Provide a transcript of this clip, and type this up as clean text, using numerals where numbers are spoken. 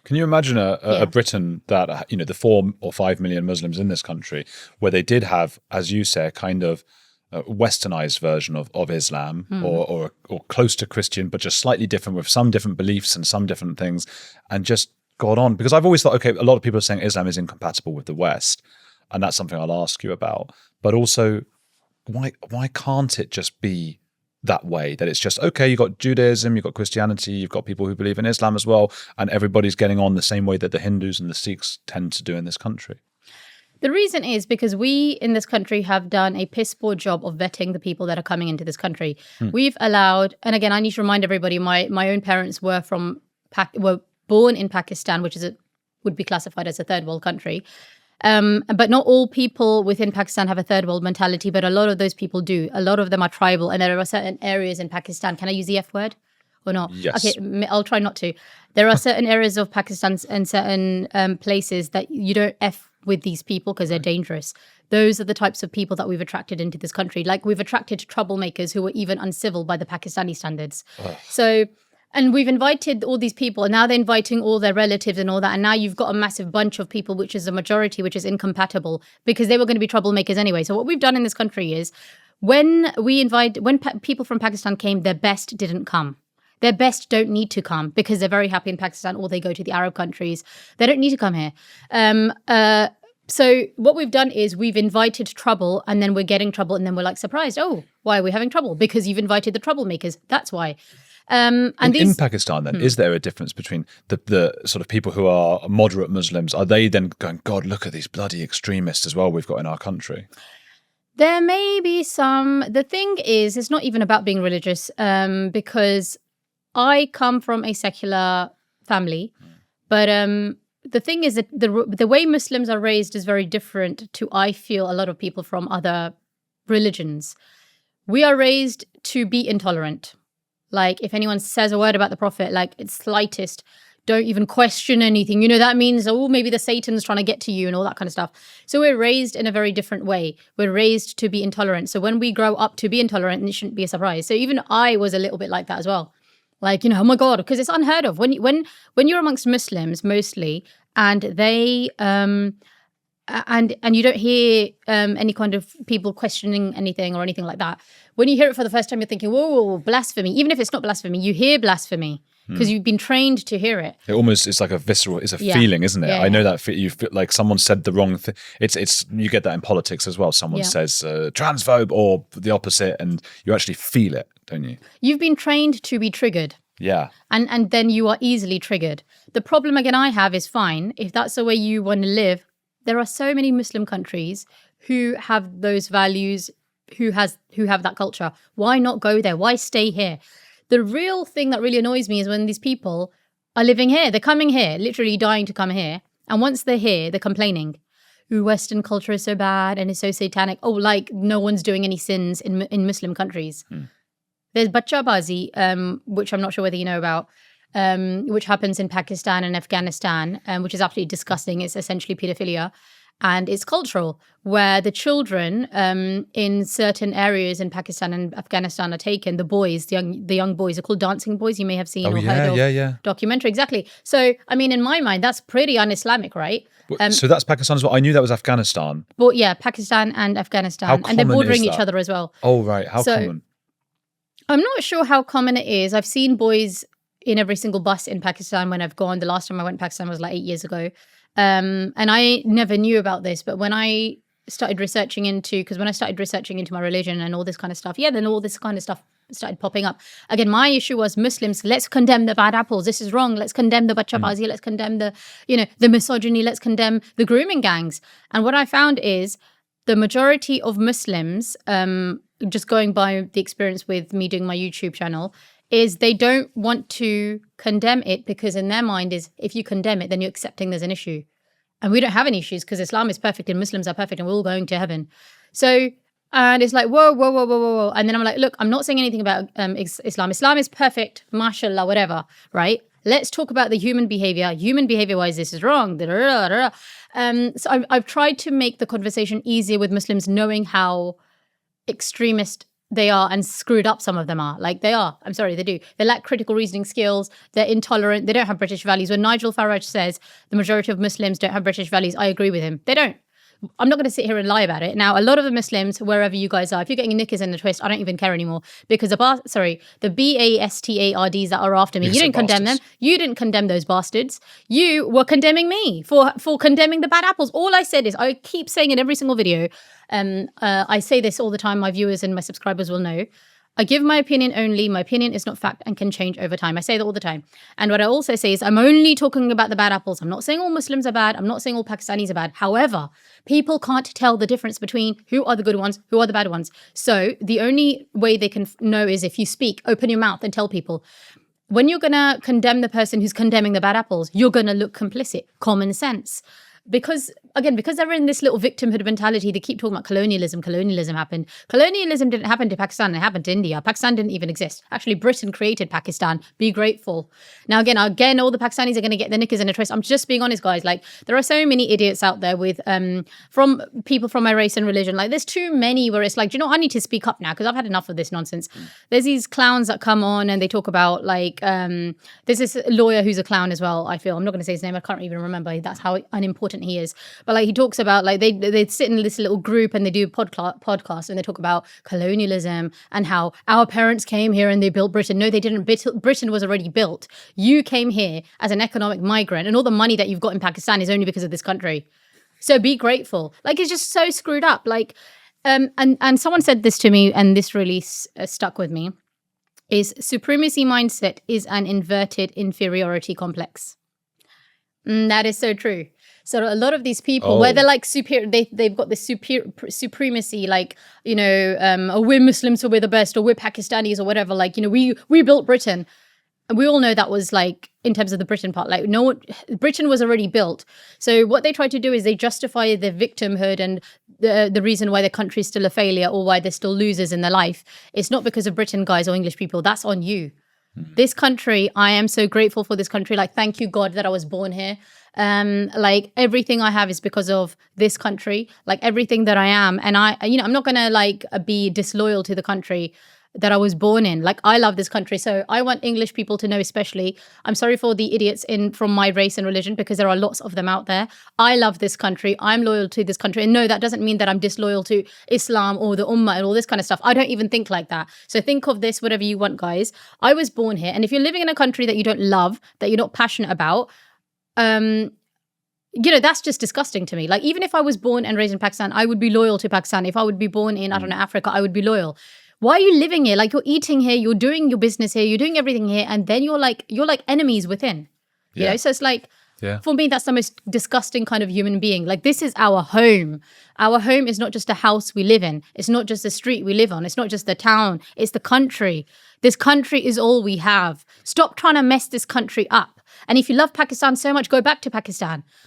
Can you imagine a Britain that, the 4 or 5 million Muslims in this country, where they did have, as you say, a kind of westernized version of Islam or close to Christian, but just slightly different with some different beliefs and some different things, and just got on? Because I've always thought, okay, a lot of people are saying Islam is incompatible with the West, and that's something I'll ask you about. But also, why can't it just be that way, that it's just, okay, you've got Judaism, you've got Christianity, you've got people who believe in Islam as well, and everybody's getting on the same way that the Hindus and the Sikhs tend to do in this country? The reason is because we in this country have done a piss poor job of vetting the people that are coming into this country. We've allowed, and again, I need to remind everybody, my own parents were born in Pakistan, which would be classified as a third world country. But not all people within Pakistan have a third world mentality, but a lot of those people do. A lot of them are tribal, and there are certain areas in Pakistan. Can I use the F word or not? Yes. Okay, I'll try not to. There are certain areas of Pakistan and certain places that you don't F with these people because they're dangerous. Those are the types of people that we've attracted into this country. Like, we've attracted troublemakers who were even uncivil by the Pakistani standards. And we've invited all these people, and now they're inviting all their relatives and all that. And now you've got a massive bunch of people, which is a majority, which is incompatible because they were going to be troublemakers anyway. So what we've done in this country is when people from Pakistan came, their best didn't come. Their best don't need to come because they're very happy in Pakistan, or they go to the Arab countries. They don't need to come here. So what we've done is we've invited trouble, and then we're getting trouble, and then we're like surprised. Oh, why are we having trouble? Because you've invited the troublemakers. That's why. In Pakistan, then, is there a difference between the sort of people who are moderate Muslims? Are they then going, God, look at these bloody extremists as well we've got in our country? There may be some. The thing is, it's not even about being religious, because I come from a secular family, but the thing is that the way Muslims are raised is very different to, I feel, a lot of people from other religions. We are raised to be intolerant. Like, if anyone says a word about the Prophet, like it's slightest, don't even question anything. That means, maybe the Satan's trying to get to you and all that kind of stuff. So we're raised in a very different way. We're raised to be intolerant. So when we grow up to be intolerant, it shouldn't be a surprise. So even I was a little bit like that as well. Like, oh my God, because it's unheard of. When you're amongst Muslims mostly, and they and you don't hear any kind of people questioning anything or anything like that. When you hear it for the first time, you're thinking, whoa, blasphemy. Even if it's not blasphemy, you hear blasphemy because you've been trained to hear it. It's like a visceral, it's a feeling, isn't it? Yeah, I know that you feel like someone said the wrong thing. It's you get that in politics as well. Someone says transphobe or the opposite, and you actually feel it, don't you? You've been trained to be triggered. Yeah. And then you are easily triggered. The problem, again, I have is fine. If that's the way you want to live, there are so many Muslim countries who have those values, who have that culture. Why not go there? Why stay here? The real thing that really annoys me is when these people are living here. They're coming here, literally dying to come here. And once they're here, they're complaining. Ooh, Western culture is so bad and it's so satanic. Oh, like no one's doing any sins in Muslim countries. There's Bacha Bazi, which I'm not sure whether you know about, which happens in Pakistan and Afghanistan, which is absolutely disgusting. It's essentially pedophilia. And it's cultural, where the children in certain areas in Pakistan and Afghanistan are taken. The boys, the young boys, are called dancing boys. You may have seen or heard of documentary. Exactly. So, I mean, in my mind, that's pretty un-Islamic, right? So that's Pakistan as well. I knew that was Afghanistan. But yeah, Pakistan and Afghanistan. And they're bordering each other as well. Oh, right. How common? I'm not sure how common it is. I've seen boys in every single bus in Pakistan when I've gone. The last time I went to Pakistan was like 8 years ago. And I never knew about this, but when I started researching into my religion and all this kind of stuff, then all this kind of stuff started popping up. Again, my issue was Muslims, let's condemn the bad apples. This is wrong. Let's condemn the Bacha Bazi. Let's condemn the misogyny. Let's condemn the grooming gangs. And what I found is the majority of Muslims, just going by the experience with me doing my YouTube channel, is they don't want to condemn it because in their mind is if you condemn it, then you're accepting there's an issue. And we don't have any issues because Islam is perfect and Muslims are perfect and we're all going to heaven. So, and it's like, whoa. And then I'm like, look, I'm not saying anything about Islam. Islam is perfect, mashallah, whatever, right? Let's talk about the human behavior. Human behavior-wise, this is wrong. So I've tried to make the conversation easier with Muslims, knowing how extremist they are and screwed up some of them are. Like they are. I'm sorry, they do. They lack critical reasoning skills. They're intolerant. They don't have British values. When Nigel Farage says the majority of Muslims don't have British values, I agree with him. They don't. I'm not going to sit here and lie about it. Now, a lot of the Muslims, wherever you guys are, if you're getting knickers in the twist, I don't even care anymore because the BASTARDs that are after me, you didn't condemn them. You didn't condemn those bastards. You were condemning me for condemning the bad apples. All I said is, I keep saying in every single video, I say this all the time, my viewers and my subscribers will know, I give my opinion only. My opinion is not fact and can change over time. I say that all the time. And what I also say is I'm only talking about the bad apples. I'm not saying all Muslims are bad. I'm not saying all Pakistanis are bad. However, people can't tell the difference between who are the good ones, who are the bad ones. So the only way they can know is if you speak, open your mouth and tell people. When you're going to condemn the person who's condemning the bad apples, you're going to look complicit. Common sense. Because they're in this little victimhood mentality, they keep talking about colonialism. Colonialism happened. Colonialism didn't happen to Pakistan. It happened to India. Pakistan didn't even exist. Actually, Britain created Pakistan. Be grateful. Now, again, all the Pakistanis are going to get their knickers in a twist. I'm just being honest, guys. Like, there are so many idiots out there with from people from my race and religion. Like, there's too many where it's like, do you know, I need to speak up now because I've had enough of this nonsense. There's these clowns that come on and they talk about like, there's this lawyer who's a clown as well, I feel. I'm not going to say his name. I can't even remember. That's how unimportant he is. But like he talks about like they sit in this little group and they do a podcast and they talk about colonialism and how our parents came here and they built Britain. No, they didn't. Britain was already built. You came here as an economic migrant and all the money that you've got in Pakistan is only because of this country. So be grateful. Like it's just so screwed up. Like and someone said this to me and this really stuck with me is supremacy mindset is an inverted inferiority complex. That is so true. So a lot of these people, where they're like superior, they've got this supremacy, like, you know, oh, we're Muslims, so we're the best, or we're Pakistanis, or whatever. Like, you know, we built Britain. And we all know that was like, in terms of the Britain part, like, no, Britain was already built. So what they try to do is they justify their victimhood and the reason why their country is still a failure or why they're still losers in their life. It's not because of Britain, guys, or English people. That's on you. This country, I am so grateful for this country. Like, thank you, God, that I was born here. Like everything I have is because of this country, like everything that I am. And I'm not going to like be disloyal to the country that I was born in. Like, I love this country. So I want English people to know, especially, I'm sorry for the idiots from my race and religion, because there are lots of them out there. I love this country. I'm loyal to this country. And no, that doesn't mean that I'm disloyal to Islam or the Ummah and all this kind of stuff. I don't even think like that. So think of this, whatever you want, guys. I was born here. And if you're living in a country that you don't love, that you're not passionate about, you know, that's just disgusting to me. Like, even if I was born and raised in Pakistan, I would be loyal to Pakistan. If I would be born in, I don't know, Africa, I would be loyal. Why are you living here? Like, you're eating here, you're doing your business here, you're doing everything here, and then you're like enemies within. You know? So it's like, for me, that's the most disgusting kind of human being. Like, this is our home. Our home is not just a house we live in. It's not just the street we live on. It's not just the town. It's the country. This country is all we have. Stop trying to mess this country up. And if you love Pakistan so much, go back to Pakistan.